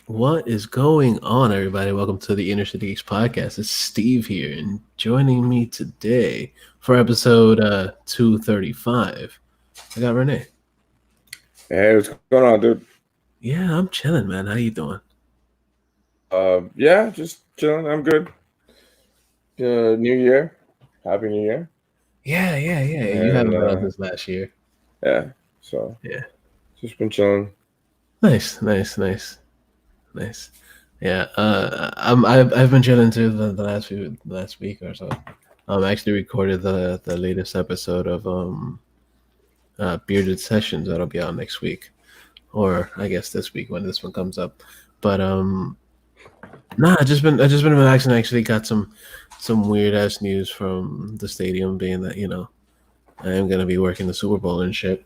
What is going on, everybody? Welcome to the InnerCityGeeks podcast. It's Steve here, and joining me today for episode 235, I got Renee. Hey, what's going on, dude? Yeah, I'm chilling, man. How you doing? Yeah, just chilling. I'm good. New Year, Happy New Year, Yeah. You and haven't been on this last year. yeah, so Yeah. just been chilling. Nice. Yeah. I've been chilling too the last week or so. I actually recorded the latest episode of Bearded Sessions that'll be out next week, or I guess this week when this one comes up. But nah, I just been relaxing. I actually got some weird ass news from the stadium, being that I am gonna be working the Super Bowl and shit.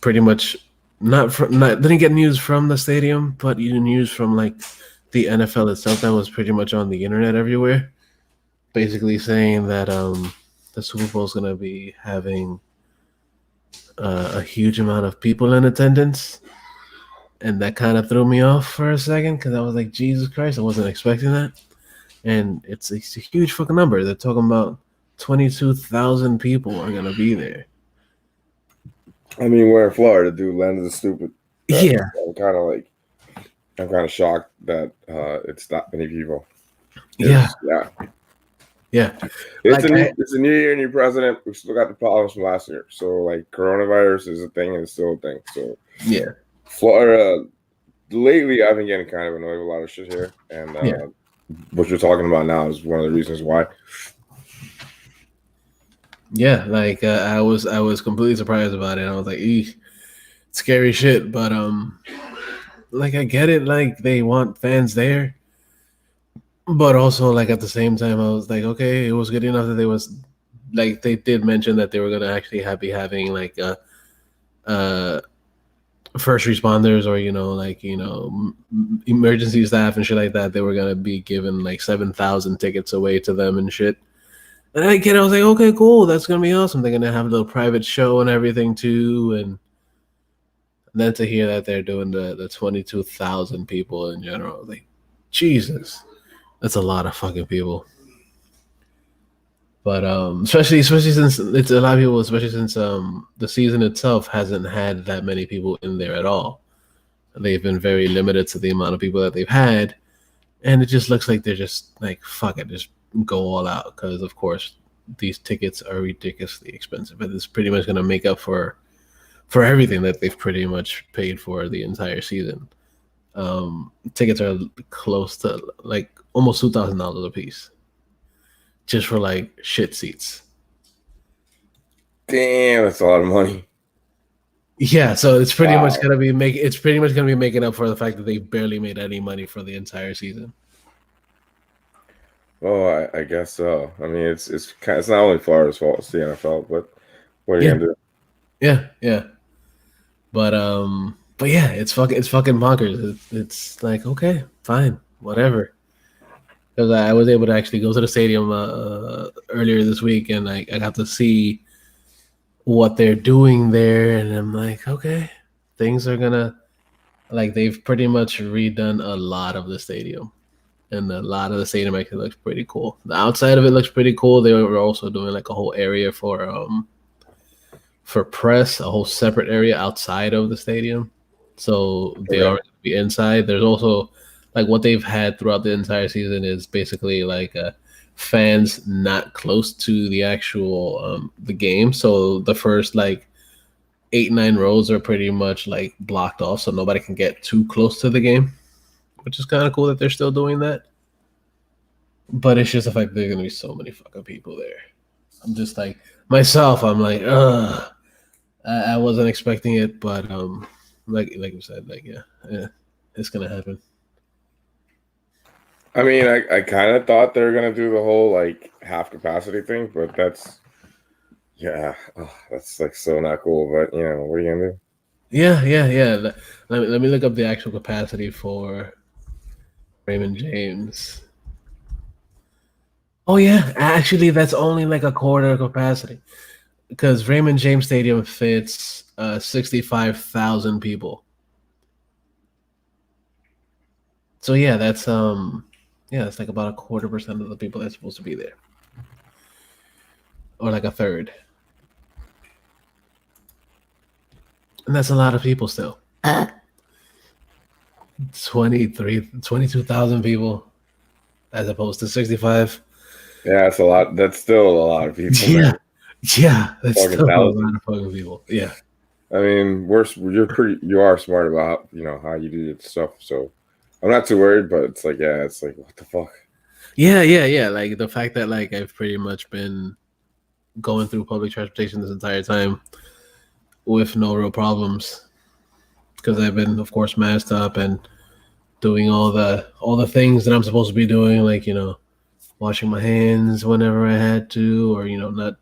Pretty much not didn't get news from the stadium, but news from like the NFL itself that was pretty much on the internet everywhere, basically saying that the Super Bowl is gonna be having a huge amount of people in attendance, and that kind of threw me off for a second because I was like, Jesus Christ, I wasn't expecting that. And it's a huge fucking number. They're talking about 22,000 people are gonna be there. I mean, we're in Florida, dude. Land of the stupid. Yeah, I'm kind of shocked that it's that many people. yeah, Yeah. yeah. It's Like, it's a new year, new president. We still got the problems from last year. So like, coronavirus is a thing, and it's still a thing. So yeah, Florida. Lately, I've been getting kind of annoyed with a lot of shit here, and yeah, what you're talking about now is one of the reasons why. yeah. Like, I was completely surprised about it. I was like, eesh, scary shit. But like, I get it. Like, they want fans there, but also like at the same time, I was like, okay, it was good enough that they did mention that they were gonna actually be having like uh first responders, or emergency staff and shit like that. They were gonna be giving like 7,000 tickets away to them and shit. And I was like, okay, cool, that's gonna be awesome. They're gonna have a little private show and everything too. And then to hear that they're doing the 22,000 people in general, like, Jesus, that's a lot of fucking people. But especially since it's a lot of people, especially since the season itself hasn't had that many people in there at all. They've been very limited to the amount of people that they've had, and it just looks like they're just like, fuck it, just go all out, because of course these tickets are ridiculously expensive, and it's pretty much going to make up for everything that they've pretty much paid for the entire season. Tickets are close to like almost $2,000 a piece just for like shit seats. Damn, that's a lot of money. Yeah, so it's pretty Wow. much gonna be making up for the fact that they barely made any money for the entire season. Oh, I guess so. I mean, it's not only Florida's fault; it's the NFL. But what are you Yeah, gonna do? yeah. But yeah, it's fucking bonkers. It's like, okay, fine, whatever. Because I was able to actually go to the stadium earlier this week, and I got to see what they're doing there, and I'm like, okay, things are gonna, like, they've pretty much redone a lot of the stadium, and a lot of the stadium actually looks pretty cool. The outside of it looks pretty cool. They were also doing like a whole area for press, a whole separate area outside of the stadium. So they Okay. are going to be inside. There's also like what they've had throughout the entire season is basically like fans not close to the actual the game. So the first like 8-9 rows are pretty much like blocked off, so nobody can get too close to the game, which is kind of cool that they're still doing that. But it's just the fact that there's gonna be so many fucking people there. I'm just like myself. I'm like, ugh. I wasn't expecting it, but like you said, like yeah, it's gonna happen. I mean, I kind of thought they were gonna do the whole like half capacity thing, but that's like so not cool. But what are you gonna do? Yeah. Let me look up the actual capacity for Raymond James. Oh yeah, actually, that's only like a quarter capacity because Raymond James Stadium fits 65,000 people. So yeah, that's it's like about 25% of the people that's supposed to be there, or like a third, and that's a lot of people still. 22,000 people as opposed to 65. Yeah, that's a lot. That's still a lot of people, Yeah, man. yeah, that's Fucking still a thousands. lot of fucking people. Yeah, I mean, you are smart about how you do your stuff. So I'm not too worried, but it's like it's like what the fuck. yeah. Like the fact that like I've pretty much been going through public transportation this entire time with no real problems because I've been, of course, masked up and doing all the things that I'm supposed to be doing, like washing my hands whenever I had to, or not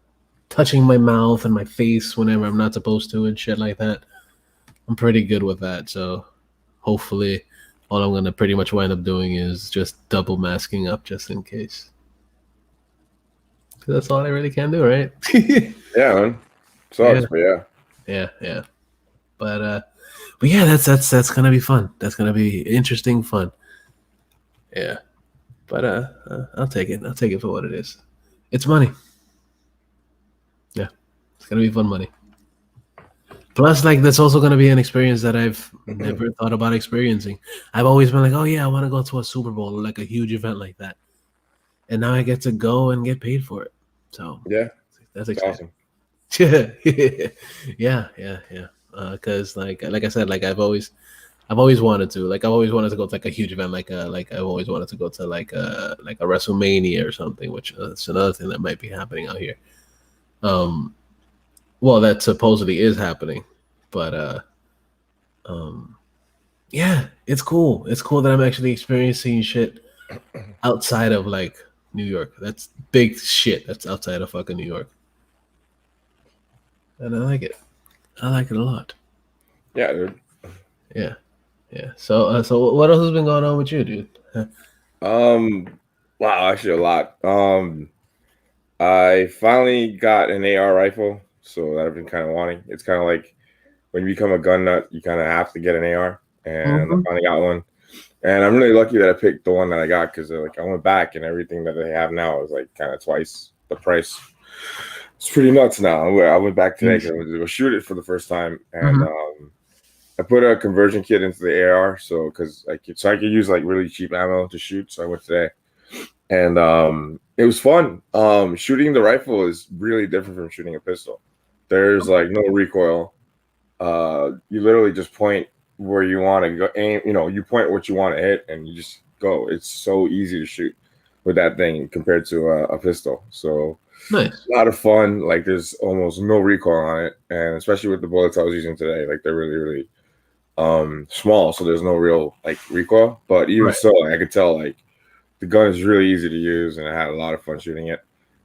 touching my mouth and my face whenever I'm not supposed to, and shit like that. I'm pretty good with that, so hopefully, all I'm gonna pretty much wind up doing is just double masking up just in case. 'Cause that's all I really can do, right? Yeah, man. Yeah, Sucks, but yeah. yeah. But yeah, that's gonna be fun. That's gonna be interesting fun. Yeah. But I'll take it. I'll take it for what it is. It's money. Yeah, it's gonna be fun money. Plus, like that's also gonna be an experience that I've never thought about experiencing. I've always been like, oh yeah, I want to go to a Super Bowl or like a huge event like that, and now I get to go and get paid for it. So Yeah, that's it's exciting. awesome. Yeah. Because like I said, like I've always wanted to. Like I've always wanted to go to like a huge event, like I've always wanted to go to like a WrestleMania or something, which is another thing that might be happening out here. Um, well, that supposedly is happening, but um, yeah, it's cool. It's cool that I'm actually experiencing shit outside of like New York. That's big shit. That's outside of fucking New York, and I like it. I like it a lot. Yeah, dude. Yeah, yeah. So what else has been going on with you, dude? Wow, actually a lot. I finally got an AR rifle, so that I've been kind of wanting. It's kind of like when you become a gun nut, you kind of have to get an AR, and I Mm-hmm. finally got one. And I'm really lucky that I picked the one that I got because like I went back and everything that they have now is like kind of twice the price. It's pretty nuts now. I went back today because I was going to shoot it for the first time, and Mm-hmm. I put a conversion kit into the AR so I could use like really cheap ammo to shoot. So I went today, and it was fun. Shooting the rifle is really different from shooting a pistol. There's like no recoil. You literally just point where you want to go, aim. You point what you want to hit, and you just go. It's so easy to shoot with that thing compared to a pistol. So Nice. a lot of fun. Like there's almost no recoil on it, and especially with the bullets I was using today, like they're really really small, so there's no real like recoil. But even Right. so, like, I could tell like the gun is really easy to use, and I had a lot of fun shooting it.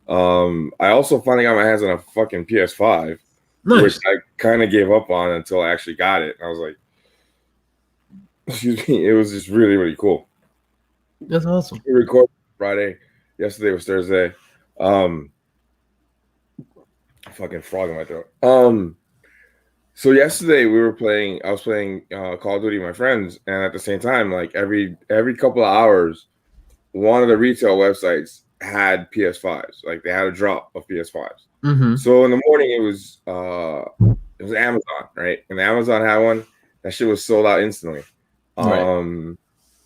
I also finally got my hands on a fucking PS5, which Nice. I kind of gave up on until I actually got it. And I was like, excuse me, it was just really really cool. That's awesome. We recorded Friday. Yesterday was Thursday. Fucking frog in my throat. So yesterday I was playing Call of Duty with my friends, and at the same time, like every couple of hours, one of the retail websites had PS5s. Like they had a drop of PS5s. Mm-hmm. So in the morning it was Amazon, right? And Amazon had one. That shit was sold out instantly. Right.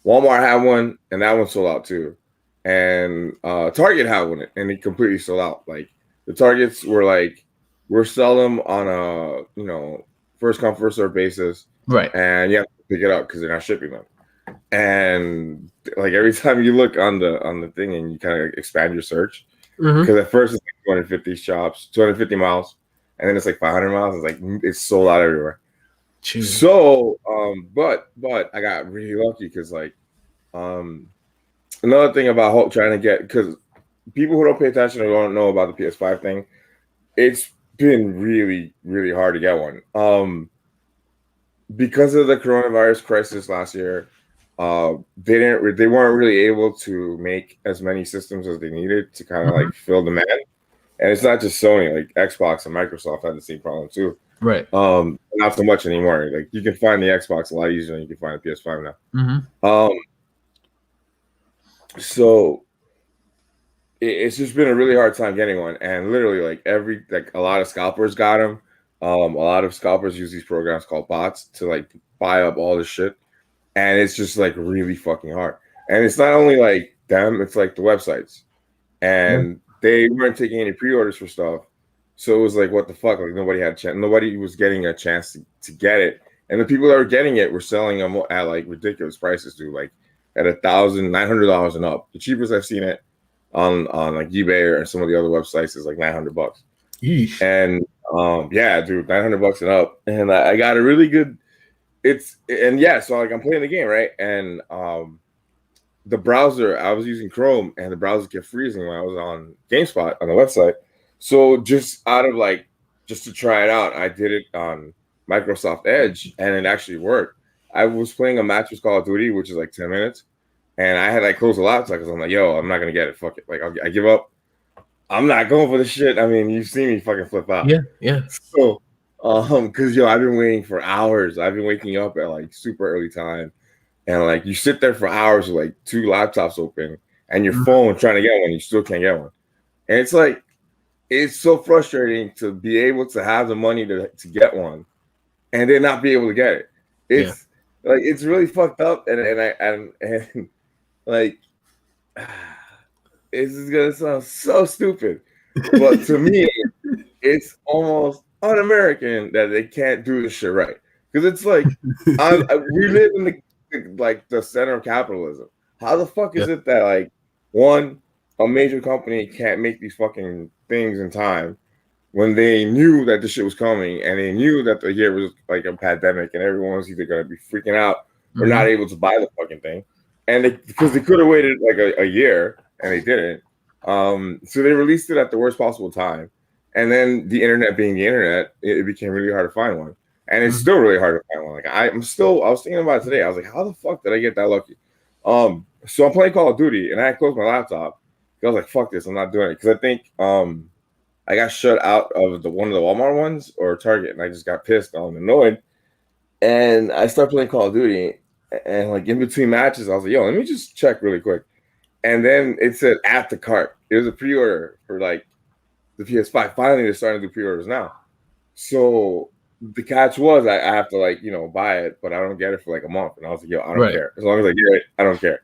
Walmart had one, and that one sold out too. And Target had one, and it completely sold out. Like the Targets were like, we're selling them on a first come first serve basis, Right. and you have to pick it up because they're not shipping them. And like every time you look on the thing and you kind of expand your search, Mm-hmm. because at first it's like 250 shops, 250 miles, and then it's like 500 miles. It's like it's sold out everywhere. Choose. So, but I got really lucky because like, another thing about trying to get, because people who don't pay attention or don't know about the PS5 thing, it's been really really hard to get one. Because of the coronavirus crisis last year, they weren't really able to make as many systems as they needed to kind of Mm-hmm. like fill demand. And it's not just Sony, like Xbox and Microsoft had the same problem too. Right. Not so much anymore. Like you can find the Xbox a lot easier than you can find the PS5 now. Mm-hmm. Um, So it's just been a really hard time getting one, and literally like a lot of scalpers got them. A lot of scalpers use these programs called bots to like buy up all this shit, and it's just like really fucking hard. And it's not only like them; it's like the websites, Yeah. and they weren't taking any pre-orders for stuff. So it was like, what the fuck? Like nobody had a chance. Nobody was getting a chance to get it, and the people that were getting it were selling them at like ridiculous prices, dude. Like at $1,900 and up. The cheapest I've seen it on like eBay or some of the other websites is like $900. Yeesh. And yeah, dude, $900 and up. And I got a really good. So like I'm playing the game, right? And the browser, I was using Chrome, and the browser kept freezing when I was on GameSpot on the website. So just out of like just to try it out, I did it on Microsoft Edge, and it actually worked. I was playing a match with Call of Duty, which is like 10 minutes, and I had like closed the laptop because I'm like, yo, I'm not gonna get it. Fuck it. Like I give up. I'm not going for the shit. I mean, you've seen me fucking flip out. Yeah, yeah. So, because I've been waiting for hours. I've been waking up at like super early time, and like you sit there for hours with like 2 laptops open and your phone trying to get one, you still can't get one. And it's like it's so frustrating to be able to have the money to get one and then not be able to get it. It's like it's really fucked up, and like this is gonna sound so stupid, but to me, it's almost un-American that they can't do this shit right. Because it's like we live in the center of capitalism. How the fuck is it that like a major company can't make these fucking things in time when they knew that this shit was coming and they knew that the year was like a pandemic and everyone was either gonna be freaking out or not able to buy the fucking thing, and because they could have waited like a year and they didn't. So they released it at the worst possible time. And then the internet being the internet, it became really hard to find one. And it's still really hard to find one. Like I was thinking about it today. I was like, how the fuck did I get that lucky? So I'm playing Call of Duty and I closed my laptop. I was like, fuck this, I'm not doing it. Because I think I got shut out of one of the Walmart ones or Target, and I just got pissed. I'm annoyed. And I started playing Call of Duty, and like in between matches, I was like, yo, let me just check really quick. And then it said add to cart. It was a pre-order for like the PS5. Finally, they're starting to do pre-orders now. So the catch was I have to like, buy it, but I don't get it for like a month. And I was like, yo, I don't care. As long as I get it, I don't care.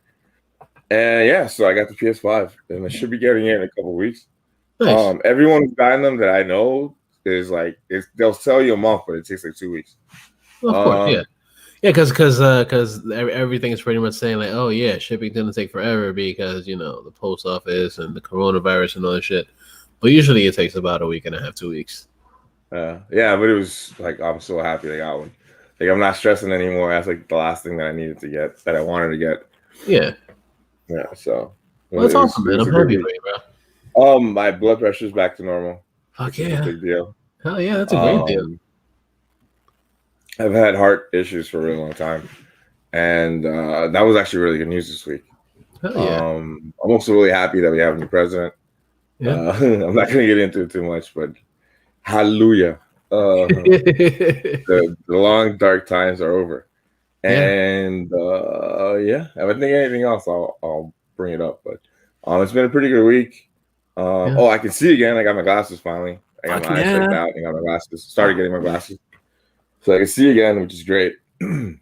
And yeah, so I got the PS5 and I should be getting it in a couple of weeks. Nice. Everyone who's gotten them that I know is like, they'll sell you a month, but it takes like 2 weeks. Well, of course, yeah. Yeah, because everything is pretty much saying like, oh yeah, shipping's gonna take forever because the post office and the coronavirus and all that shit. But usually it takes about a week and a half, 2 weeks. Yeah, but it was like I'm so happy I got one. Like I'm not stressing anymore. That's like the last thing that I needed to get, that I wanted to get. Yeah. So that's awesome, man. I'm happy for you, bro. My blood pressure's back to normal. Fuck yeah, big deal. Hell yeah, that's a great deal. I've had heart issues for a really long time, and that was actually really good news this week. Hell yeah. I'm also really happy that we have a new president. Yeah. I'm not going to get into it too much, but hallelujah. The long, dark times are over. And if I think anything else, I'll bring it up. But it's been a pretty good week. Oh, I can see again. I got my glasses finally. I got my eyes checked out. I got my glasses. Started getting my glasses. So I can see again, which is great. That's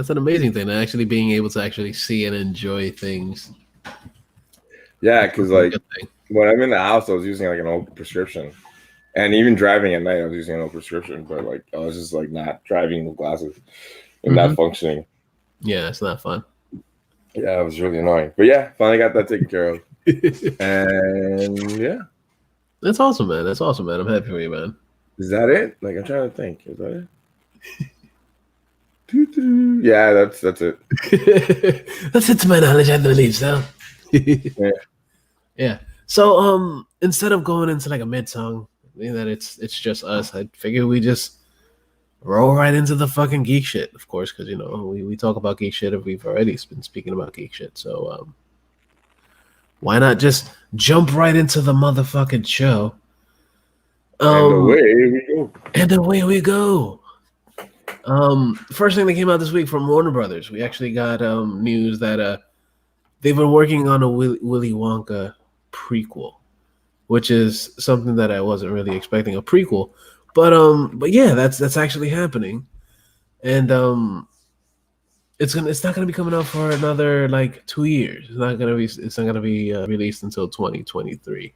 an amazing thing. Actually being able to actually see and enjoy things. Yeah, because like when I'm in the house, I was using like an old prescription, and even driving at night, I was using an old prescription. But like I was just like not driving with glasses and not functioning. Yeah, it's not fun. Yeah, it was really annoying. But yeah, finally got that taken care of. And yeah, that's awesome, man. That's awesome, man. I'm happy for you, man. Is that it? Like I'm trying to think. Is that it? Yeah, that's it. That's it to my knowledge, I believe so. Yeah. So instead of going into like a mid song, that it's just us, I figure we just roll right into the fucking geek shit, of course, because we talk about geek shit if we've already been speaking about geek shit. So why not just jump right into the motherfucking show? And away we go. And away we go. First thing that came out this week from Warner Brothers, we actually got news that they've been working on a Willy Wonka prequel, which is something that I wasn't really expecting, a prequel. But yeah, that's actually happening. And it's not gonna be coming out for another like 2 years. It's not gonna be released until 2023.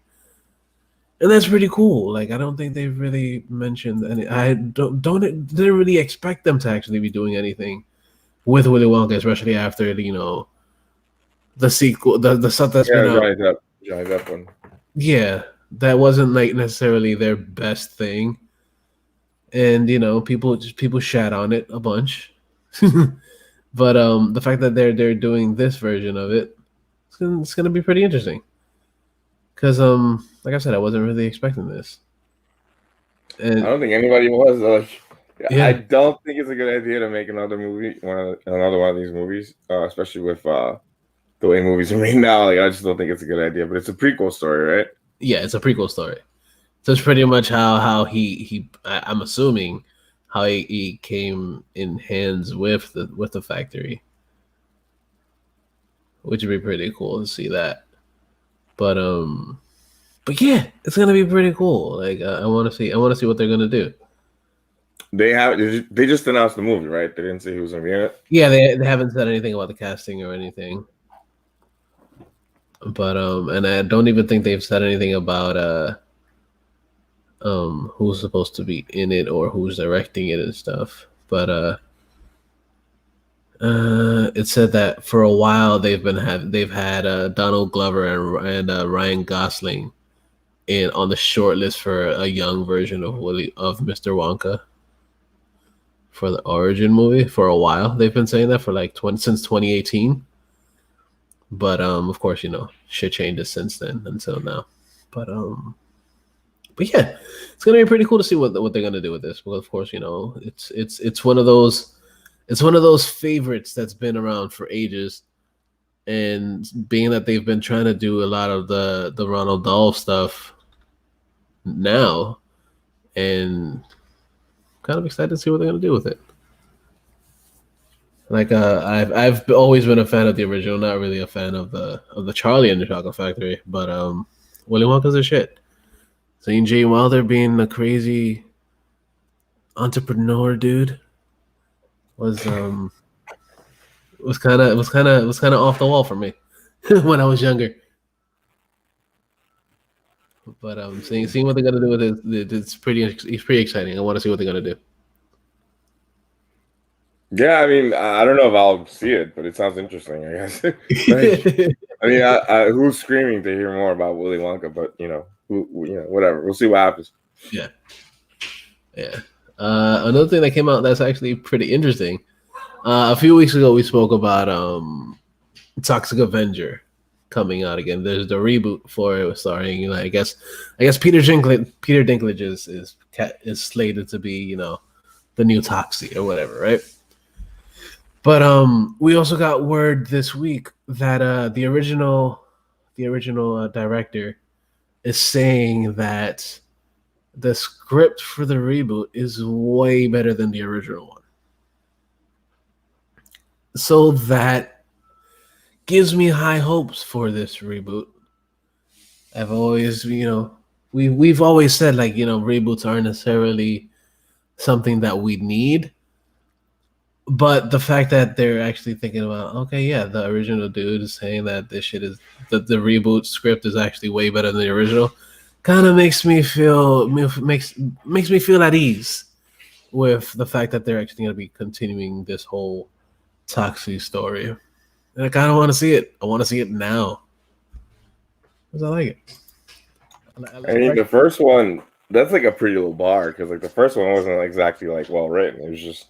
And that's pretty cool. Like I don't think they've really mentioned any. I didn't really expect them to actually be doing anything with Willy Wonka, especially after the sequel, the stuff that's been Yeah, out. Johnny Depp one. Yeah, that wasn't like necessarily their best thing, and people shat on it a bunch. But the fact that they're doing this version of it, it's gonna be pretty interesting. Because like I said, I wasn't really expecting this. I And don't think anybody was like. I yeah, don't think it's a good idea to make another movie, another one of these movies, especially with the way movies are made now. Like, I just don't think it's a good idea. But it's a prequel story, right? yeah, it's a prequel story. So it's pretty much how I'm assuming how he came in hands with the factory, which would be pretty cool to see that. But but yeah, it's gonna be pretty cool. Like I want to see what they're gonna do. They just announced the movie, right? They didn't say who was gonna be in it. Yeah, they haven't said anything about the casting or anything. But and I don't even think they've said anything about who's supposed to be in it or who's directing it and stuff. But it said that for a while they've had Donald Glover and Ryan Gosling in on the short list for a young version of Mr. Wonka for the origin movie. For a while they've been saying that for like since 2018. But of course, shit changes since then until now. But yeah, it's gonna be pretty cool to see what they're gonna do with this. Because of course, it's one of those favorites that's been around for ages. And being that they've been trying to do a lot of the Ronald Dahl stuff now, and kind of excited to see what they're gonna do with it. Like I've always been a fan of the original, not really a fan of the Charlie and the Chocolate Factory, but Willy Wonka's a shit. Seeing Jay Wilder being a crazy entrepreneur dude was kind of off the wall for me when I was younger. But seeing what they're gonna do with it's pretty exciting. I want to see what they're gonna do. Yeah, I mean, I don't know if I'll see it, but it sounds interesting. I guess. Like, I mean, who's screaming to hear more about Willy Wonka? But whatever. We'll see what happens. Yeah. Another thing that came out that's actually pretty interesting. A few weeks ago, we spoke about Toxic Avenger coming out again. There's the reboot for it, starring I guess Peter Dinklage is slated to be the new Toxie or whatever, right? But we also got word this week that the original director is saying that the script for the reboot is way better than the original one. So that gives me high hopes for this reboot. I've always, we've always said reboots aren't necessarily something that we need. But the fact that they're actually thinking about, okay, yeah, the original dude is saying that this shit is the reboot script is actually way better than the original, kind of makes me feel at ease with the fact that they're actually going to be continuing this whole Toxie story. And I kind of want to see it. I want to see it now because I like it. I mean, the first one, that's like a pretty low bar because like the first one wasn't exactly like well written. It was just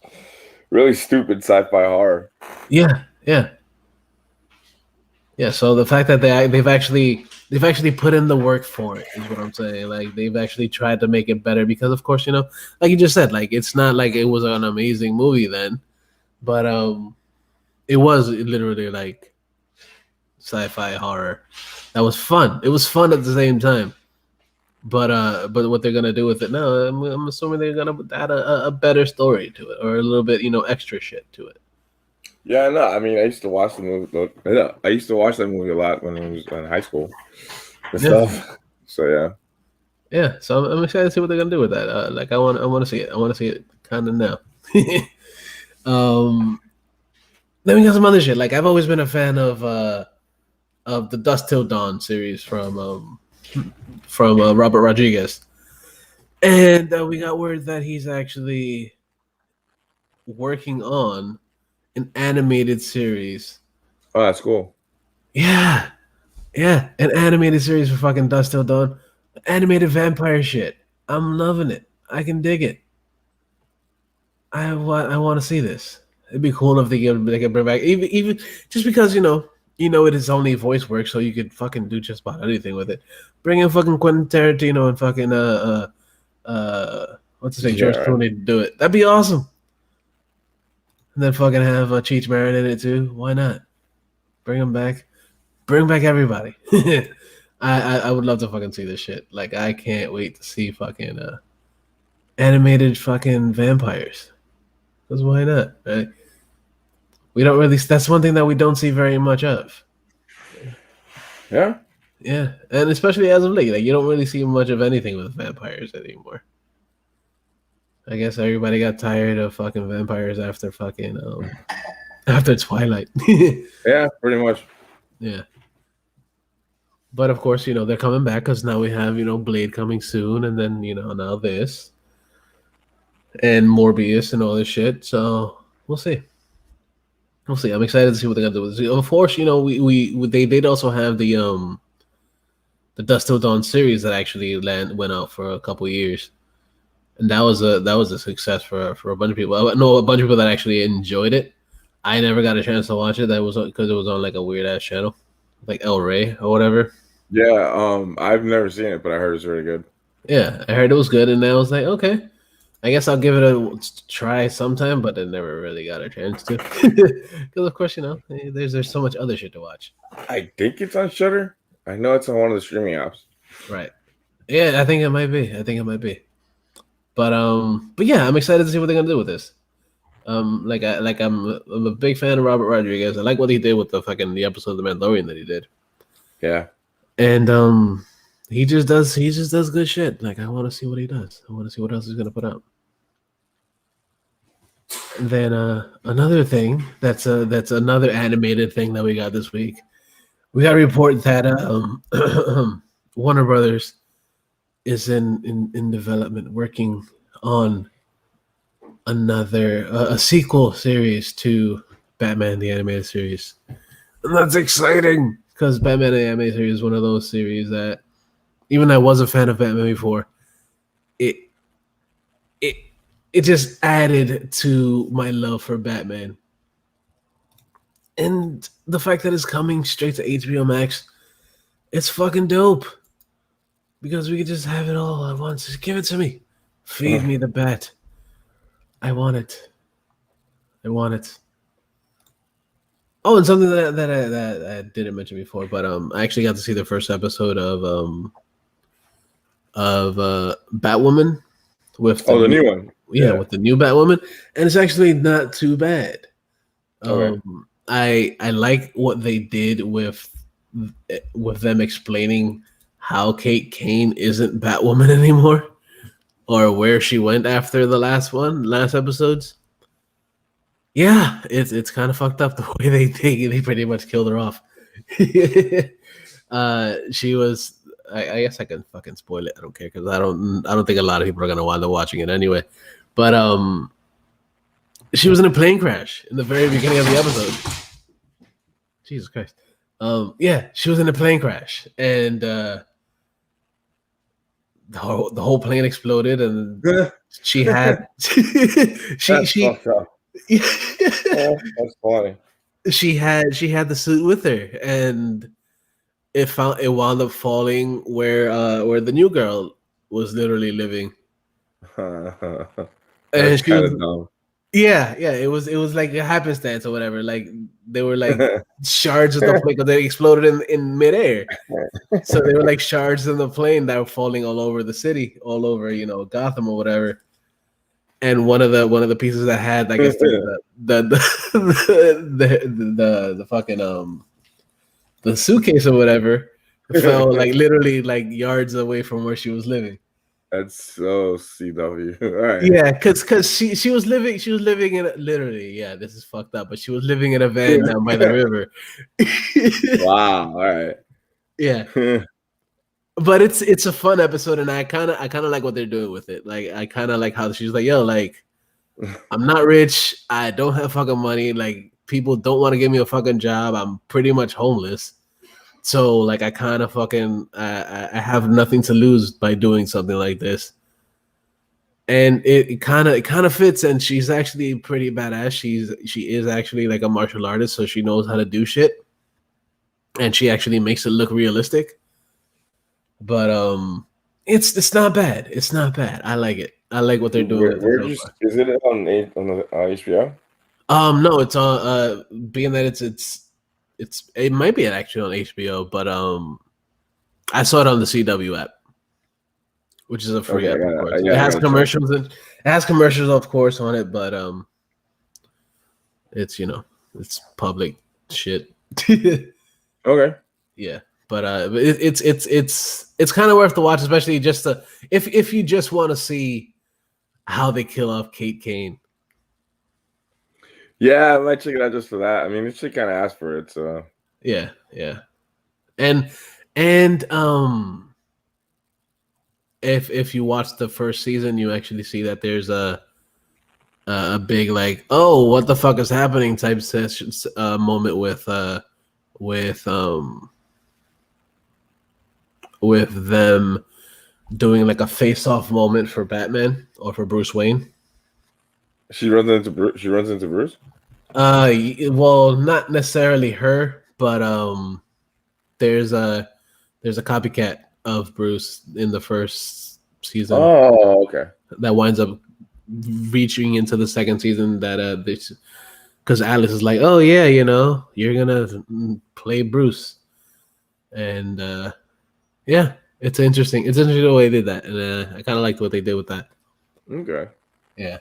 really stupid sci-fi horror. Yeah. So the fact that they've actually put in the work for it is what I'm saying. Like they've actually tried to make it better because, of course, like you just said, like it's not like it was an amazing movie then, but it was literally like sci-fi horror. That was fun. It was fun at the same time. But what they're gonna do with it now, I'm assuming they're gonna add a better story to it, or a little bit, extra shit to it. Yeah, no, I mean, I used to watch the movie. Yeah, I used to watch that movie a lot when I was in high school and Yeah, stuff. So yeah, yeah. So I'm excited to see what they're gonna do with that. Like I want to see it. I want to see it kind of now. um, then we got some other shit. Like I've always been a fan of the Dust Till Dawn series from Robert Rodriguez, and we got word that he's actually working on an animated series. oh, that's cool. Yeah, yeah, an animated series for fucking Dust Till Dawn, animated vampire shit. I'm loving it. I can dig it. I want to see this. It'd be cool if they could bring back even just because it is only voice work, so you could fucking do just about anything with it. Bring in fucking Quentin Tarantino and fucking what's his name, Yeah, George right. Clooney to do it. That'd be awesome. And then fucking have Cheech Marin in it too. Why not? Bring him back. Bring back everybody. I would love to fucking see this shit. Like I can't wait to see fucking animated fucking vampires. Because why not? Right? We don't really. That's one thing that we don't see very much of. Yeah, Yeah, and especially as of late, like you don't really see much of anything with vampires anymore. I guess everybody got tired of fucking vampires after fucking after Twilight. yeah, pretty much. Yeah, but of course, they're coming back because now we have Blade coming soon, and then now this and Morbius and all this shit. So we'll see. We'll see. I'm excited to see what they're gonna do with this. Of course, they did also have the Dust Till Dawn series that actually went out for a couple years, and that was a success for a bunch of people. I know a bunch of people that actually enjoyed it. I never got a chance to watch it. That was because it was on like a weird ass channel, like El Rey or whatever. Yeah, I've never seen it, but I heard it's really good. Yeah, I heard it was good, and I was like, okay, I guess I'll give it a try sometime, but I never really got a chance to, because of course there's so much other shit to watch. I think it's on Shutter. I know it's on one of the streaming apps. Right. Yeah, I think it might be. But yeah, I'm excited to see what they're gonna do with this. I'm a big fan of Robert Rodriguez. I like what he did with the episode of The Mandalorian that he did, Yeah, and he just does good shit. Like I want to see what he does. I want to see what else he's gonna put out. And then another thing that's another animated thing that we got this week. We got a report that Warner Brothers is in development, working on another a sequel series to Batman the Animated Series, and that's exciting because Batman the Animated Series is one of those series that even I was a fan of Batman before. It it it just added to my love for Batman, and the fact that it's coming straight to HBO Max, it's fucking dope because we could just have it all at once. Just give it to me, feed me the bat. I want it. I want it. Oh, and something that I didn't mention before, but I actually got to see the first episode of Batwoman with oh, the new one. yeah, with the new Batwoman, and it's actually not too bad. Okay. I like what they did with them explaining how Kate Kane isn't Batwoman anymore, or where she went after the last episodes. Yeah, it's kind of fucked up the way they pretty much killed her off. She was. I guess I can fucking spoil it. I don't care because I don't think a lot of people are gonna wind up watching it anyway. But she was in a plane crash in the very beginning of the episode. Jesus Christ. Yeah, she was in a plane crash, and the whole plane exploded, and she had That's she fucked up. That's funny. she had the suit with her, and it wound up falling where the new girl was literally living, That's and she kind was of dumb. Yeah, yeah. It was like a happenstance or whatever. Like they were like shards of the plane because they exploded in midair. So they were like shards in the plane that were falling all over the city, all over Gotham or whatever. And one of the pieces that had, I guess, the fucking the suitcase or whatever fell like literally like yards away from where she was living. That's so CW. All right. Yeah, because she was living in literally, yeah, this is fucked up, but she was living in a van down by the river. Wow. All right. Yeah, but it's a fun episode, and I kind of like what they're doing with it. Like I kind of like how she's like, yo, like I'm not rich, I don't have fucking money, like people don't want to give me a fucking job, I'm pretty much homeless. So like I kind of fucking I have nothing to lose by doing something like this. And it kind of fits, and she's actually pretty badass. She is actually like a martial artist, so she knows how to do shit, and she actually makes it look realistic. But it's not bad. It's not bad. I like it. I like what they're doing with it Where so you? far. Is it on the HBO? No, it's on being that it might be actually on HBO, but I saw it on the CW app, which is a free Okay, app, of course. It I has gotta check. commercials and it has commercials, of course, on it, but it's it's public shit. Okay. Yeah, but it's kind of worth the watch, especially just to if you just want to see how they kill off Kate Kane. Yeah, I might check it out just for that. I mean, it should kind of ask for it. So Yeah, yeah, and and if you watch the first season, you actually see that there's a big like, oh, what the fuck is happening type session moment with um with them doing like a face off moment for Batman or for Bruce Wayne. she runs into Bruce. She runs into Bruce. Well, not necessarily her, but there's a copycat of Bruce in the first season Oh, okay. that winds up reaching into the second season that because Alice is like, oh yeah, you're gonna play Bruce, and yeah, it's interesting the way they did that, and I kind of liked what they did with that. Okay. Yeah,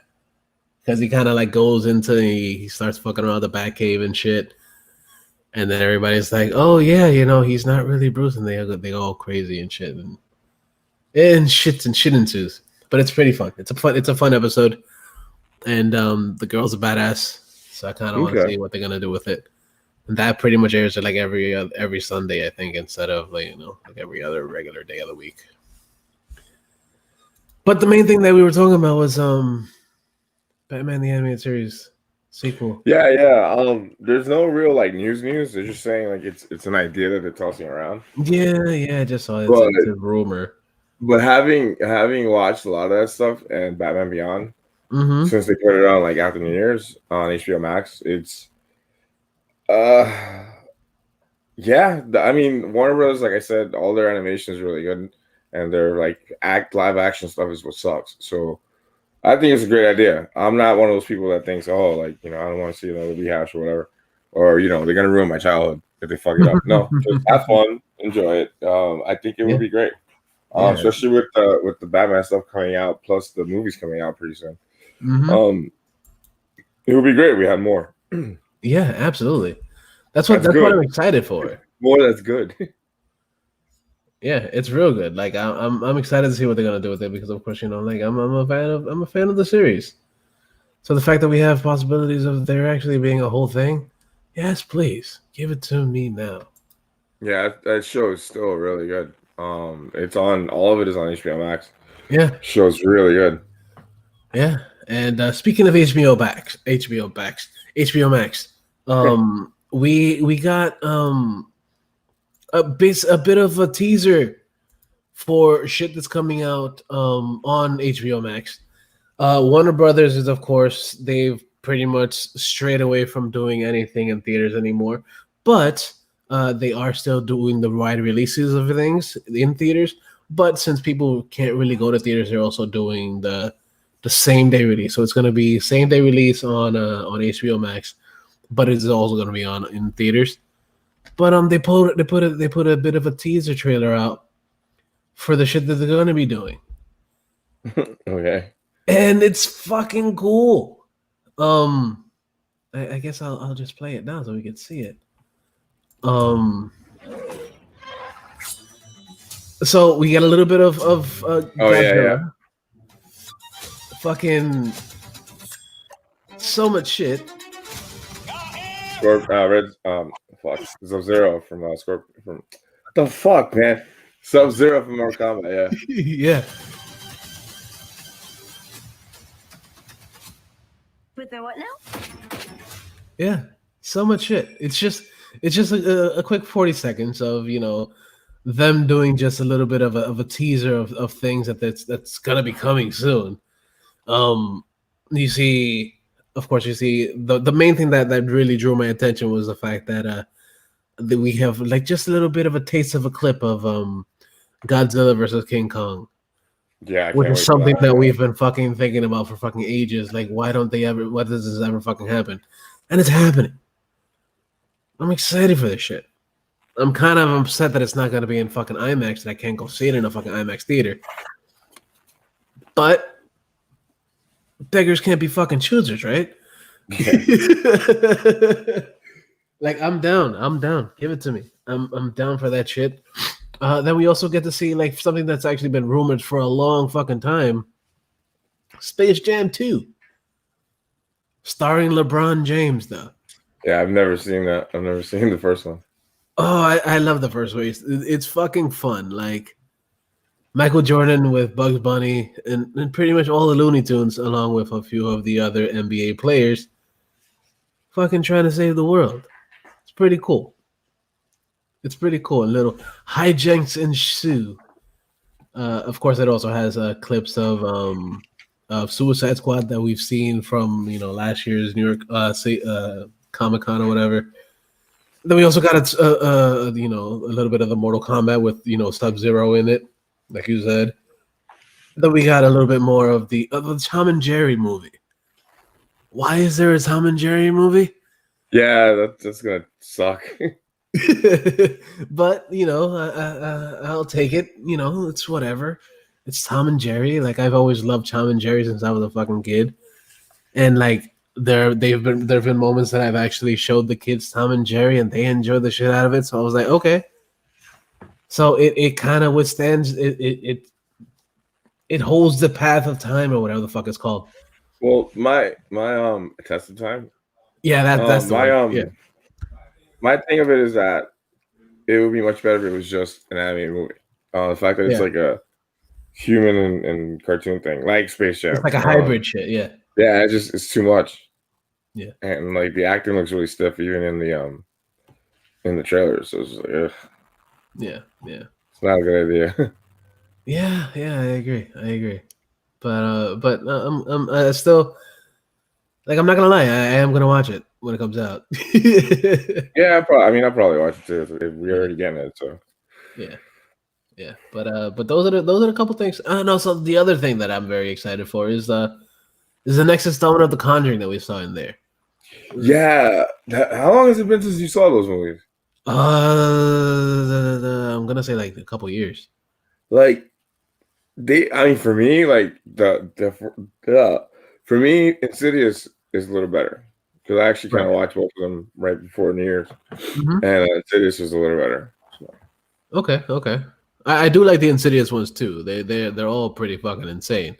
because he kind of like goes into he starts fucking around the Batcave and shit, and then everybody's like, oh yeah, he's not really Bruce, and they go all crazy and shit, and shit ensues. But it's pretty fun. It's a fun episode, and the girl's a badass, so I kind of want to Okay. see what they're gonna do with it. And that pretty much airs like every Sunday, I think, instead of like every other regular day of the week. But the main thing that we were talking about was Batman the Animated Series sequel. Yeah, yeah. There's no real like news. They're just saying like it's an idea that they're tossing around. Yeah, I just saw it. But It's a rumor. having watched a lot of that stuff and Batman Beyond Mm-hmm. since they put it on like after New Year's on HBO Max, it's uh yeah. I mean, Warner Bros. Like I said, all their animation is really good, and their like live action stuff is what sucks. So I think it's a great idea. I'm not one of those people that thinks, oh, like, I don't want to see another rehash or whatever, or they're gonna ruin my childhood if they fuck it up. No, just have fun, enjoy it. I think it would be great, Yeah. especially with the Batman stuff coming out, plus the movies coming out pretty soon. Mm-hmm. It would be great if we had more. Yeah, absolutely. That's what I'm excited for. More that's good. Yeah, it's real good. Like I'm excited to see what they're gonna do with it because of course like I'm a fan of the series. So the fact that we have possibilities of there actually being a whole thing, yes, please give it to me now. Yeah, that show is still really good. It's on all of it is on HBO Max. Yeah, Show's really good. yeah. And speaking of HBO Max, we got a bit of a teaser for shit that's coming out on HBO Max. Warner Brothers is, of course, they've pretty much strayed away from doing anything in theaters anymore, but they are still doing the wide releases of things in theaters. But since people can't really go to theaters, they're also doing the the same day release. So it's going to be same day release on HBO Max, but it's also going to be on in theaters. But they put a bit of a teaser trailer out for the shit that they're going to be doing. Okay. And it's fucking cool. I guess I'll just play it now so we can see it. So we get a little bit of Godzilla. Fucking so much shit. Sub-Zero from Scorpion. From the fuck, man. Sub-Zero from Mortal Kombat. Yeah. With the what now? Yeah, so much shit. It's just a quick 40 seconds of them doing just a little bit of a teaser of things that's gonna be coming soon. You see, of course, the main thing that really drew my attention was the fact that we have like just a little bit of a taste of a clip of Godzilla versus King Kong. Yeah, which is something that we've been fucking thinking about for fucking ages. Like, why does this ever fucking happen? And it's happening. I'm excited for this shit. I'm kind of upset that it's not going to be in fucking IMAX, that I can't go see it in a fucking IMAX theater. But beggars can't be fucking choosers, right? Yeah. Like, I'm down. Give it to me. I'm down for that shit. Then we also get to see like something that's actually been rumored for a long fucking time. Space Jam 2. Starring LeBron James, though. Yeah, I've never seen that. I've never seen the first one. Oh, I love the first one. It's fucking fun. Like Michael Jordan with Bugs Bunny and pretty much all the Looney Tunes, along with a few of the other NBA players, fucking trying to save the world. It's pretty cool. Little hijinks ensue. Of course, it also has clips of Suicide Squad that we've seen from last year's New York Comic Con or whatever. Then we also got a little bit of the Mortal Kombat with Sub-Zero in it, like you said. Then we got a little bit more of the Tom and Jerry movie. Why is there a Tom and Jerry movie? Yeah, that's gonna suck. But I'll take it. It's whatever. It's Tom and Jerry. Like, I've always loved Tom and Jerry since I was a fucking kid, and like there have been moments that I've actually showed the kids Tom and Jerry, and they enjoy the shit out of it. So I was like, okay. So it kind of withstands it holds the path of time or whatever the fuck it's called. Well, my test of time. Yeah, that's the my My thing of it is that it would be much better if it was just an animated movie. The fact that it's like a human and cartoon thing, like Space Jam. It's like a hybrid shit, yeah. Yeah, it's too much. Yeah. And like the acting looks really stiff even in the trailers. So it's like, ugh. Yeah. It's not a good idea. Yeah, I agree. But I'm still, like, I'm not gonna lie, I am gonna watch it when it comes out. Yeah, I'll probably watch it too. We're already getting it, so yeah. But those are a couple things. No, so the other thing that I'm very excited for is the next installment of The Conjuring that we saw in there. Yeah, how long has it been since you saw those movies? I'm gonna say like a couple years. Like for me, like for me, Insidious is a little better because I actually kind of watched both of them right before New Year's, and Insidious was a little better. So. Okay. I do like the Insidious ones too. They're all pretty fucking insane.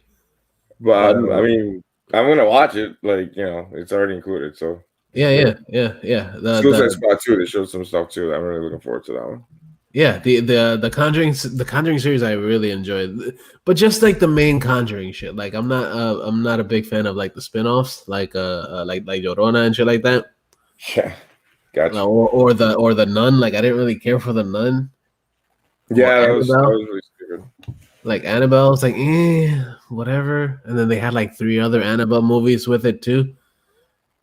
But I'm gonna watch it. Like it's already included. So yeah. Suicide Squad 2. They showed some stuff too. I'm really looking forward to that one. Yeah, the Conjuring series I really enjoyed, but just like the main Conjuring shit. Like I'm not a big fan of like the spin-offs, like Llorona and shit like that. Yeah, gotcha. Or the Nun. Like I didn't really care for the Nun. Yeah, that was really stupid. Like Annabelle, it's like whatever. And then they had like 3 other Annabelle movies with it too.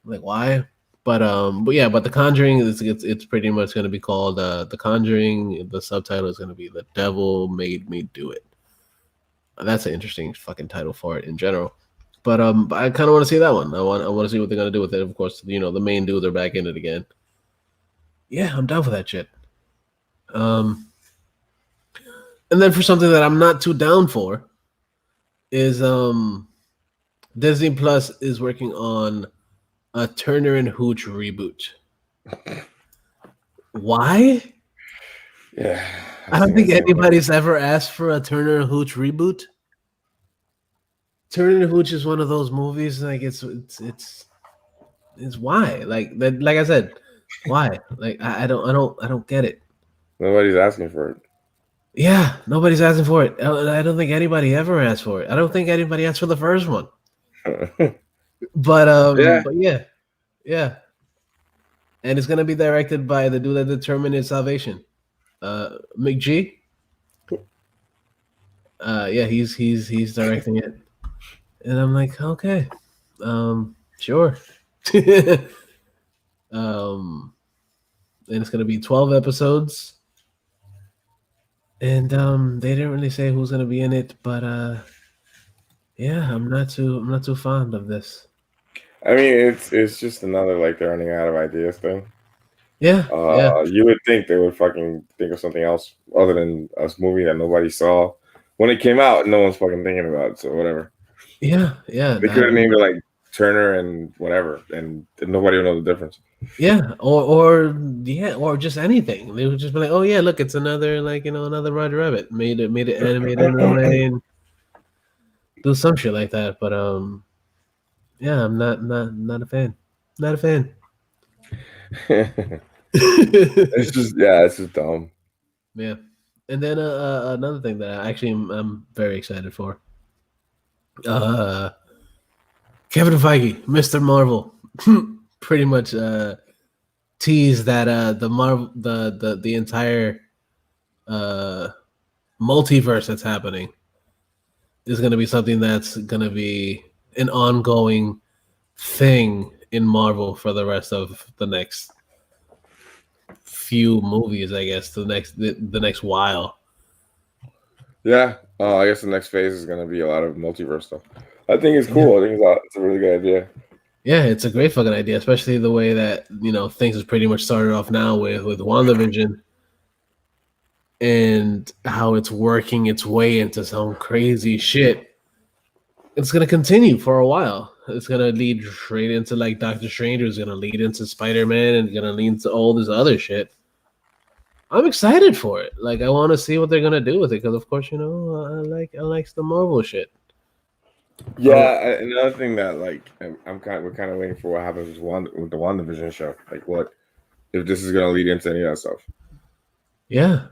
Like why? But The Conjuring it's pretty much going to be called The Conjuring. The subtitle is going to be The Devil Made Me Do It. That's an interesting fucking title for it in general. But I kind of want to see that one. I want to see what they're gonna do with it. Of course, the main dudes are back in it again. Yeah, I'm down for that shit. And then for something that I'm not too down for is Disney Plus is working on a Turner and Hooch reboot. Why? Yeah, I don't think anybody's ever asked for a Turner and Hooch reboot. Turner and Hooch is one of those movies like it's why? Like that, like I said, why? Like I don't get it. Nobody's asking for it. Yeah, nobody's asking for it. I don't think anybody ever asked for it. I don't think anybody asked for the first one. But yeah. And it's gonna be directed by the dude that determined Salvation, McG. Yeah, he's directing it, and I'm like, okay, sure. And it's gonna be 12 episodes, and they didn't really say who's gonna be in it, but yeah, I'm not too fond of this. I mean, it's just another like they're running out of ideas thing. Yeah, You would think they would fucking think of something else other than a movie that nobody saw when it came out. No one's fucking thinking about it, so whatever. Yeah. They could have named it like Turner and whatever, and nobody would know the difference. Yeah, or just anything. They would just be like, "Oh yeah, look, it's another another Roger Rabbit made it animated in a way and do some shit like that." But yeah, I'm not a fan. Not a fan. It's just dumb. Yeah, and then another thing that I'm very excited for. Kevin Feige, Mr. Marvel, pretty much teased that the Marvel the entire multiverse that's happening is going to be something that's going to be an ongoing thing in Marvel for the rest of the next few movies, I guess. The next while. Yeah, I guess the next phase is going to be a lot of multiverse stuff. I think it's cool. I think it's a really good idea. Yeah, it's a great fucking idea, especially the way that things has pretty much started off now with WandaVision, and how it's working its way into some crazy shit. It's gonna continue for a while. It's gonna lead straight into like Doctor Strange. It's gonna lead into Spider-Man, and gonna lead into all this other shit. I'm excited for it. Like I want to see what they're gonna do with it because, of course, I like the Marvel shit. Yeah, another thing that like we're kind of waiting for what happens with the WandaVision show. Like, what if this is gonna lead into any of that stuff? Yeah,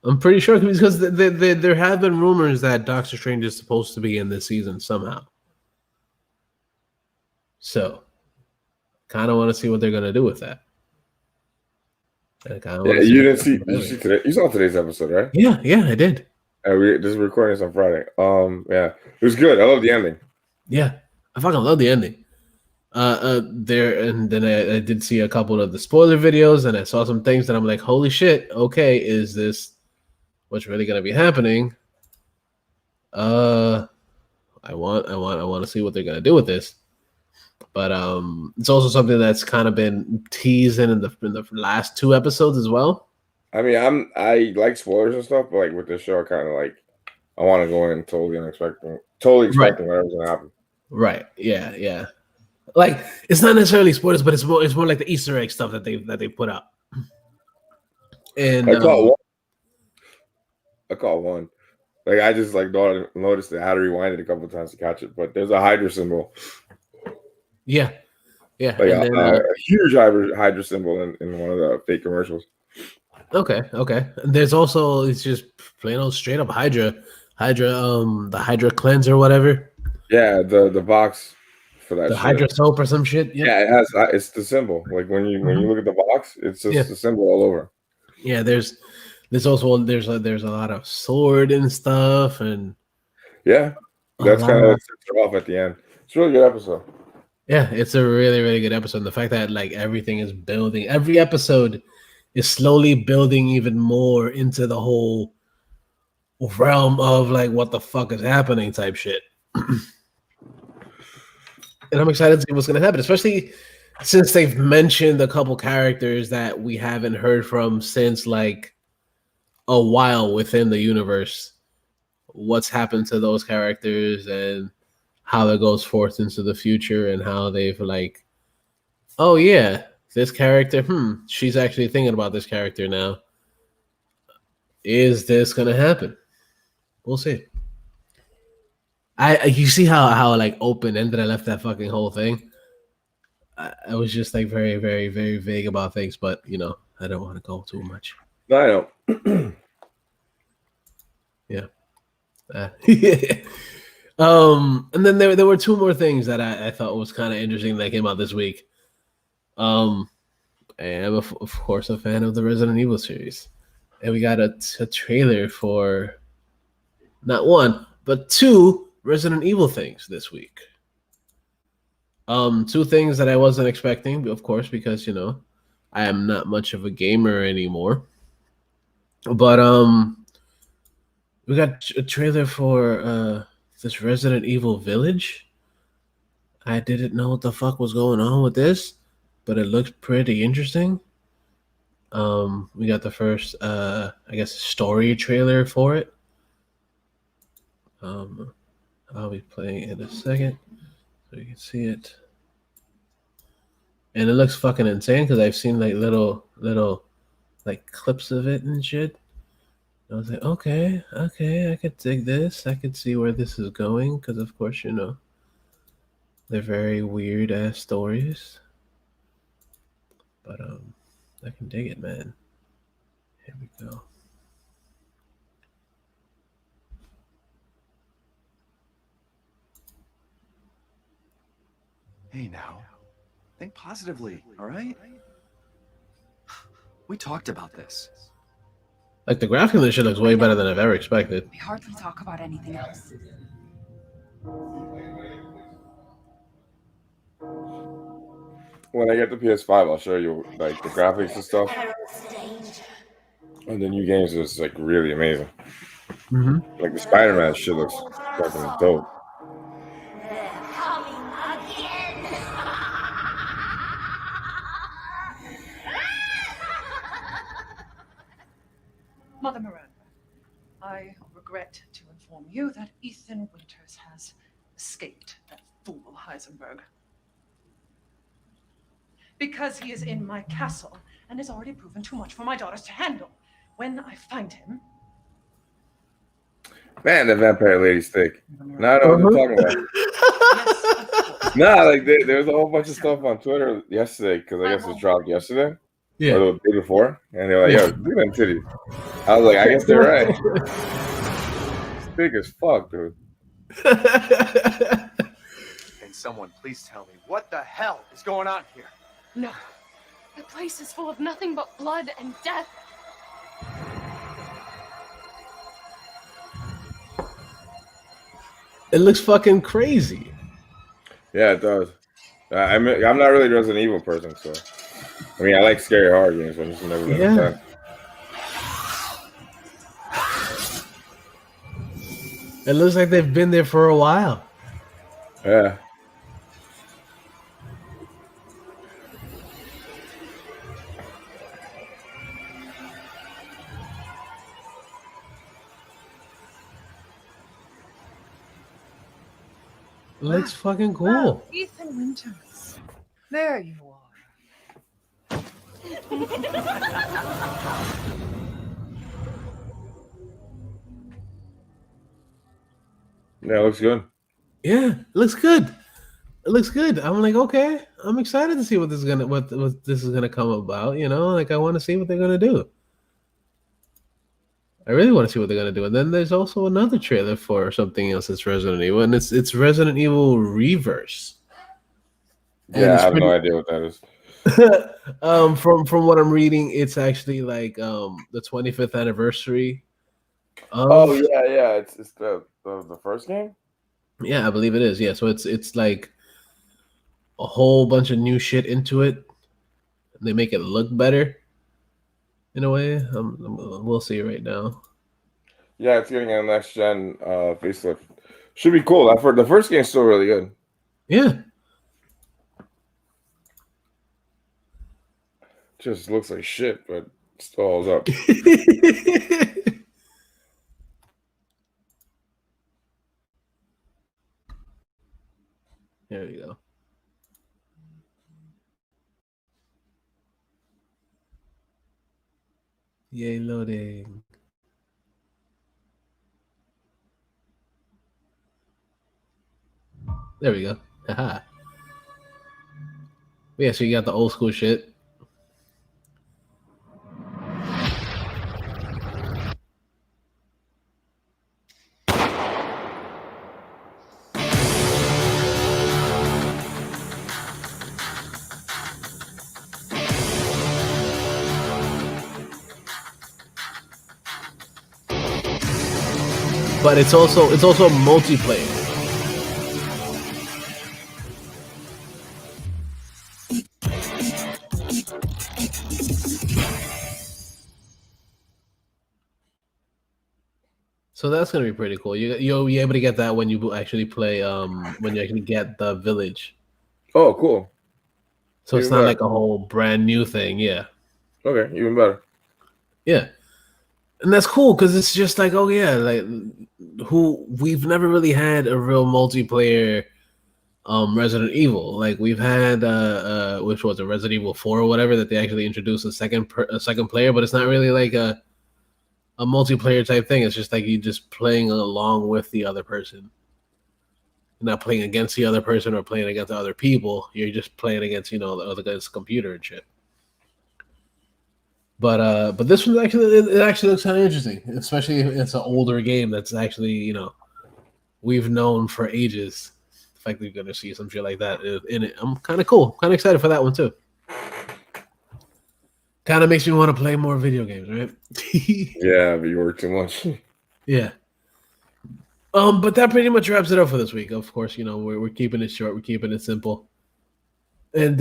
I'm pretty sure because there have been rumors that Doctor Strange is supposed to be in this season somehow. So, kind of want to see what they're gonna do with that. You didn't see. Did you see today? You saw today's episode, right? Yeah, I did. This is recording this on Friday. Yeah, it was good. I love the ending. Yeah, I fucking love the ending. There and then I did see a couple of the spoiler videos, and I saw some things that I'm like, holy shit! Okay, is this what's really gonna be happening? I want to see what they're gonna do with this. But it's also something that's kind of been teased in the last 2 episodes as well. I mean, I like spoilers and stuff, but like with this show, I kind of like I want to go in totally expecting whatever's gonna happen. Right. Yeah. Like it's not necessarily spoilers, but it's more like the Easter egg stuff that they put out. And I caught one. Like I just like noticed it. I had to rewind it a couple of times to catch it, but there's a Hydra symbol. Yeah. Like a huge Hydra symbol in one of the fake commercials. Okay. And there's also it's just plain old straight up Hydra, the Hydra cleanse or whatever. Yeah, the box for that. The Hydra soap or some shit. Yep. Yeah, it's the symbol. Like when you look at the box, it's just the symbol all over. Yeah, there's also there's a lot of sword and stuff, and yeah, that's kind of what sets it off at the end. It's a really good episode. Yeah, it's a really, really good episode. And the fact that like everything is building, every episode is slowly building even more into the whole realm of like what the fuck is happening type shit. And I'm excited to see what's going to happen, especially since they've mentioned a couple characters that we haven't heard from since like a while within the universe. What's happened to those characters and how that goes forth into the future and how they've like, oh yeah, this character, she's actually thinking about this character now. Is this going to happen? We'll see. You see how like open ended I left that fucking whole thing. I was just like very, very, very vague about things, but you know, I don't want to go too much. No, I know. Yeah. And then there were two more things that I thought was kind of interesting that came out this week. I am of course a fan of the Resident Evil series, and we got a trailer for not one but two Resident Evil things this week. Two things that I wasn't expecting, of course, because you know I am not much of a gamer anymore. But we got a trailer for this Resident Evil Village. I didn't know what the fuck was going on with this, but it looks pretty interesting. We got the first, I guess, story trailer for it. I'll be playing in a second so you can see it. And it looks fucking insane because I've seen like little like clips of it and shit. I was like, okay, I could dig this. I could see where this is going because, of course, you know, they're very weird ass stories. But I can dig it, man. Here we go. Hey, now, think positively, all right? We talked about this. Like the graphic of this shit looks way better than I've ever expected. We hardly talk about anything else. When I get the PS5, I'll show you like the graphics and stuff. And the new games is like really amazing. Mm-hmm. Like the Spider-Man shit looks fucking dope. Mother Miranda, I regret to inform you that Ethan Winters has escaped that fool Heisenberg. Because he is in my castle and has already proven too much for my daughters to handle. When I find him... Man, the vampire lady's thick. Now I know what you're talking about. Yes, Nah, like there was a whole bunch of stuff on Twitter yesterday because I guess it dropped yesterday. Yeah. Or the day before. And they're like, yo, look at them titties. I was like, I guess they're right. It's big as fuck, dude. Can someone please tell me what the hell is going on here? No. The place is full of nothing but blood and death. It looks fucking crazy. Yeah, it does. I'm not really a Resident Evil person, so I mean, I like scary horror games, but I'm just never been a fan. It looks like they've been there for a while. Yeah. It looks fucking cool. Oh, Ethan Winters. There you are. Yeah, it looks good. Yeah, it looks good. It looks good. I'm like, okay, I'm excited to see what this is gonna what this is gonna come about. You know, like I want to see what they're gonna do. I really want to see what they're gonna do. And then there's also another trailer for something else that's Resident Evil, and it's Resident Evil Reverse. Yeah, I have no idea what that is. From what I'm reading, it's actually like the 25th anniversary. Oh yeah, it's the first game. Yeah, I believe it is. Yeah, so it's like a whole bunch of new shit into it. They make it look better in a way. We'll see right now. Yeah, it's getting a next gen facelift. Should be cool. The first game's still really good. Yeah, Just looks like shit, but still holds up. There we go. Yay, loading. There we go. Haha. Yeah, so you got the old school shit. But it's also multiplayer. So that's gonna be pretty cool. You'll be able to get that when you actually play when you actually get the village. Oh, cool. So it's Even not better. like a whole brand new thing, yeah. Okay, even better. Yeah. And that's cool because it's just like, oh yeah, like we've never really had a real multiplayer Resident Evil. Like we've had which was a Resident Evil 4 or whatever that they actually introduced a second player, but it's not really like a multiplayer type thing. It's just like you just playing along with the other person. You're not playing against the other person or playing against other people. You're just playing against, the other guy's computer and shit. But this one actually it actually looks kind of interesting, especially if it's an older game that's actually we've known for ages. The fact that you're gonna see some shit like that in it, I'm kind of cool, kind of excited for that one too. Kind of makes me want to play more video games, right? Yeah, but you work too much. Yeah. But that pretty much wraps it up for this week. Of course, we're keeping it short, we're keeping it simple, and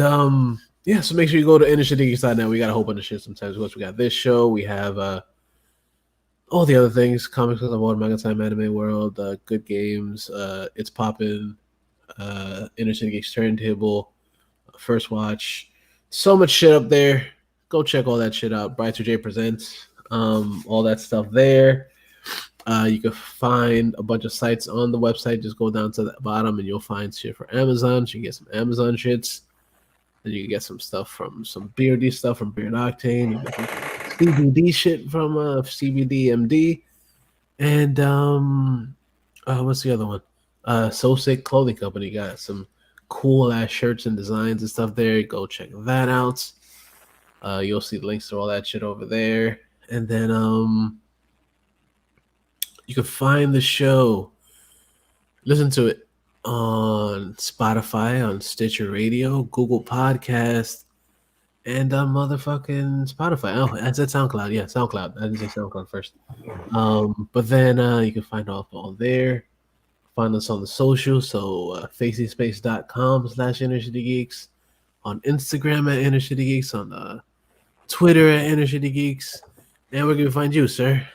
yeah, so make sure you go to InnerCityGeeks.net. We got a whole bunch of shit sometimes. We got this show. We have all the other things, comics of the world, manga time, anime world, good games, it's poppin', InnerCityGeeks turntable, first watch. So much shit up there. Go check all that shit out. Bright2J presents, all that stuff there. You can find a bunch of sites on the website. Just go down to the bottom and you'll find shit for Amazon. So you can get some Amazon shits. Then you can get some stuff from some BRD stuff from Beard Octane. You get some CBD shit from cbdMD. And what's the other one? So Sick Clothing Company got some cool ass shirts and designs and stuff there. Go check that out. You'll see links to all that shit over there. And then you can find the show, listen to it on Spotify, on Stitcher Radio, Google Podcast, and on motherfucking Spotify. Oh, I said SoundCloud. Yeah, SoundCloud. I didn't say SoundCloud first. But then you can find all there. Find us on the social. So faceyspace.com/InnerCityGeeks, on Instagram at InnerCityGeeks, on Twitter at InnerCityGeeks. And where can we find you, sir?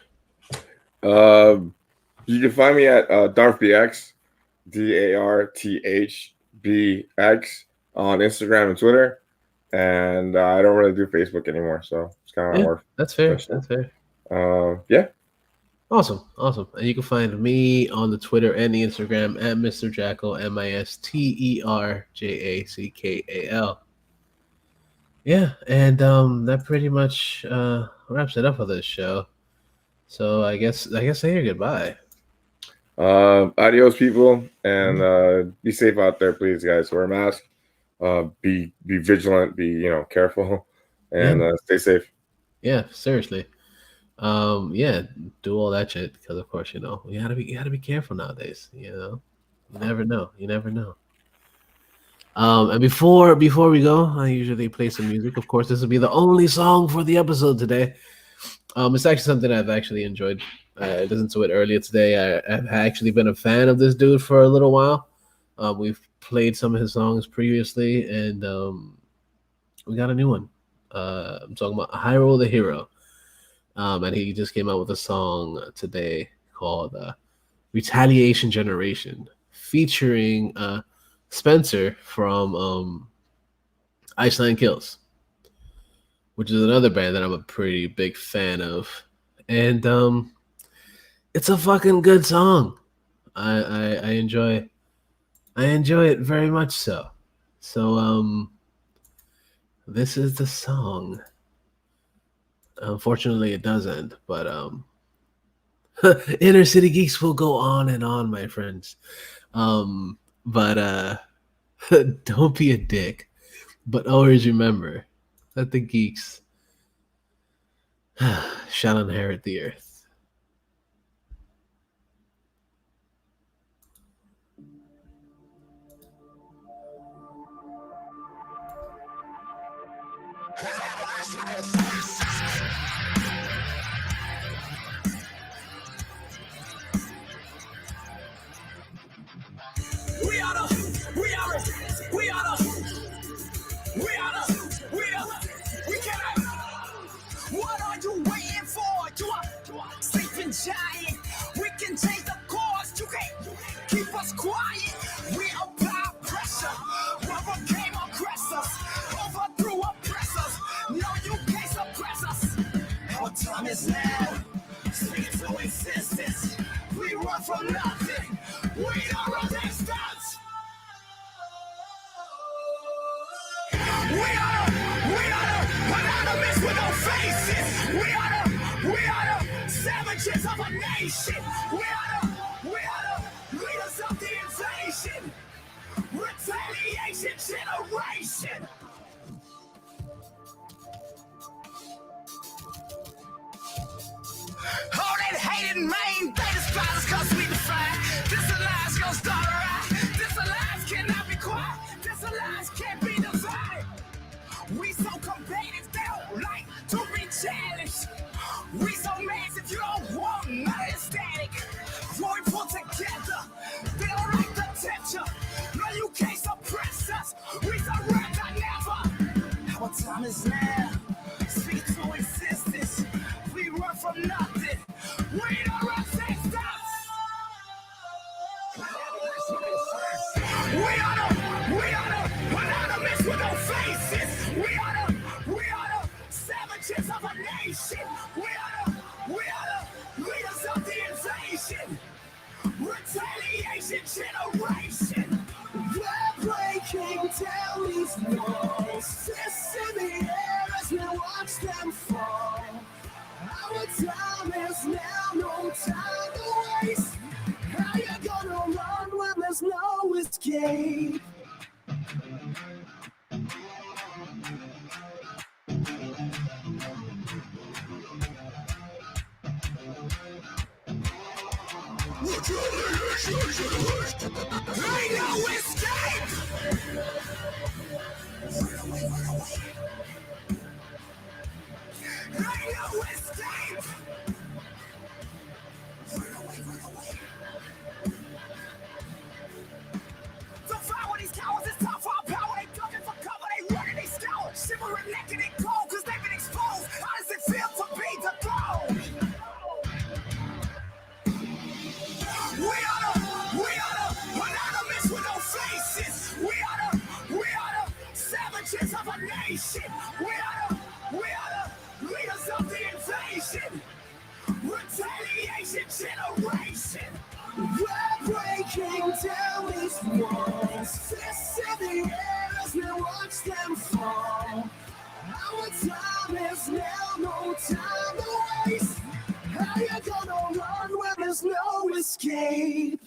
You can find me at DarthBX, DarthBX, on Instagram and Twitter. And I don't really do Facebook anymore, so it's kind of hard. That's fair. That's fair. Yeah. Awesome. And you can find me on the Twitter and the Instagram at Mr. Jackal, MisterJackal. Yeah, and that pretty much wraps it up for this show. So I guess say your goodbye. Adios, people, and be safe out there, please, guys. Wear a mask. Be vigilant. Be careful, and stay safe. Yeah, seriously. Yeah, do all that shit because of course you gotta be careful nowadays. You never know. And before we go, I usually play some music. Of course, this will be the only song for the episode today. It's actually something I've actually enjoyed. I listened to it earlier today. I've actually been a fan of this dude for a little while. We've played some of his songs previously, and we got a new one. I'm talking about Hyrule the Hero. And he just came out with a song today called Retaliation Generation, featuring Spencer from Iceland Kills. which is another band that I'm a pretty big fan of. And it's a fucking good song. I enjoy it very much so. So this is the song. Unfortunately it doesn't, but Inner City Geeks will go on and on, my friends. But don't be a dick. But always remember that the geeks shall inherit the earth. We cannot. What are you waiting for? You are sleeping giant. We can change the course. You can't keep us quiet. We apply pressure. Overcame aggressors. Overthrew oppressors. No, you can't suppress us. Our time is now. Speak to existence. We run from nothing. We don't resistance. We are anonymous with no faces. We are the savages of a nation. We are the leaders of the invasion. Retaliation generation. All that hate and main, they despise us cause we define. This alliance gonna start a riot. This alliance cannot be quiet. This alliance can't be divided. We so combative, they don't like to be challenged. We so massive, you don't want none of the static. When we pull together, they don't like the tension. No, you can't suppress us. We surrender never. Our time is now. Speak to existence. We run from nothing. We don't resist us. We are the anonymous with no faces. We are the savages of a nation. We are the leaders of the invasion. Retaliation generation. We're breaking down these walls. Fists in the air as we watch them fall. Our time is now, no time to waste. How you gonna run when there's no escape? Ain't no escape! Ain't no escape! To fight with these cowards, it's time for our power. They ducking for cover, they running, they scour. Shivering naked and cold, cause they've been exposed. How does it feel to be the goal? We are the anonymous with no faces. We are the savages of a nation. We are the leaders of the invasion. Retaliation generation. We're breaking down these walls. Fists in the air as we watch them fall. Our time is now, no time to waste. How you gonna run when there's no escape?